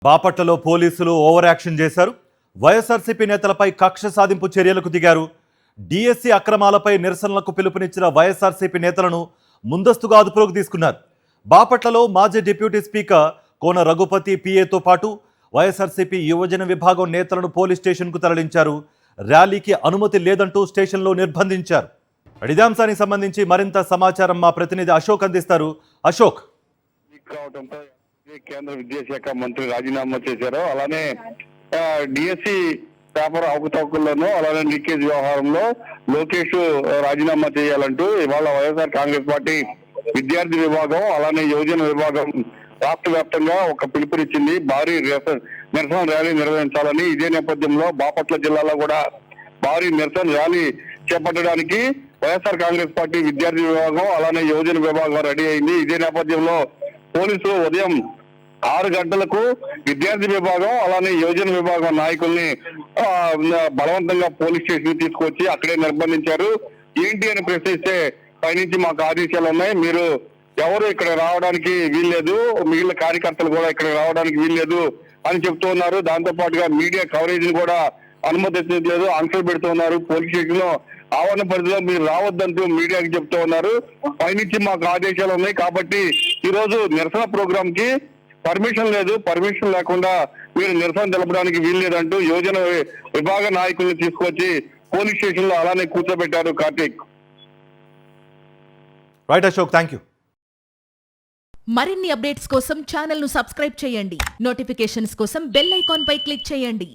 బాపట్లలో పోలీసులు over action చేశారు. వైఎస్ఆర్సీపీ నేతలపై కక్ష సాధింపు చర్యలకు దిగారు. డిఎస్సి అక్రమాలపై నిరసనలకు పిలుపునిచ్చిన వైఎస్ఆర్సీపీ నేతలను ముందస్తుగా అదుపులోకి తీసుకున్నారు. బాపట్లలో మాజీ డిప్యూటీ స్పీకర్ కోన రఘుపతి పిఏతో పాటు వైఎస్ఆర్సీపీ యువజన విభాగం నేతలను పోలీస్ స్టేషన్కు తరలించారు. ర్యాలీకి అనుమతి లేదంటూ స్టేషన్లో నిర్బంధించారు. ఇదే అంశానికి సంబంధించి మరింత సమాచారం మా ప్రతినిధి అశోక్ అందిస్తారు. అశోక్, కేంద్ర విద్యాశాఖ మంత్రి రాజీనామా చేశారు. అలానే డిఎస్సి పేపర్ అవకతవకల్లోనూ అలానే లీకేజ్ వ్యవహారంలో లోకేష్ రాజీనామా చేయాలంటూ ఇవాళ వైఎస్ఆర్ కాంగ్రెస్ పార్టీ విద్యార్థి విభాగం అలానే యువజన విభాగం రాష్ట్ర వ్యాప్తంగా ఒక పిలుపునిచ్చింది. భారీ నిరసన ర్యాలీ నిర్వహించాలని. ఇదే నేపథ్యంలో బాపట్ల జిల్లాలో కూడా భారీ నిరసన ర్యాలీ చేపట్టడానికి వైఎస్ఆర్ కాంగ్రెస్ పార్టీ విద్యార్థి విభాగం అలానే యువజన విభాగం రెడీ అయింది. ఇదే నేపథ్యంలో పోలీసులు ఉదయం 6 గంటలకు విద్యార్థి విభాగం అలానే యువజన విభాగం నాయకుల్ని బలవంతంగా పోలీస్ స్టేషన్ తీసుకొచ్చి అక్కడే నిర్బంధించారు. ఏంటి అని ప్రశ్నిస్తే పైనుంచి మాకు ఆదేశాలు ఉన్నాయి, మీరు ఎవరు ఇక్కడ రావడానికి వీల్లేదు, మిగిలిన కార్యకర్తలు కూడా ఇక్కడ రావడానికి వీల్లేదు అని చెప్తూ ఉన్నారు. దాంతో పాటుగా మీడియా కవరేజ్ ని కూడా అనుమతించలేదు, ఆంక్షలు పెడుతున్నారు. పోలీస్ స్టేషన్ లో ఆవరణ పరిధిలో మీరు రావద్దంటూ మీడియాకి చెప్తూ ఉన్నారు. పైనుంచి మాకు ఆదేశాలు ఉన్నాయి కాబట్టి ఈ రోజు నిరసన ప్రోగ్రామ్ కి పర్మిషన్ లేదు, పర్మిషన్ లేకుండా మీరు నిరసన తెలపడానికి వీల్లేదంటూ యువజన విభాగ నాయకుల్ని తీసుకొచ్చి పోలీస్ స్టేషన్ లో అలానే కూర్చోబెట్టారు. Karthik. Right Ashok, thank you. మరిన్ని అప్డేట్స్ కోసం ఛానల్ ను సబ్స్క్రైబ్ చేయండి. నోటిఫికేషన్స్ కోసం బెల్ ఐకాన్ పై క్లిక్ చేయండి.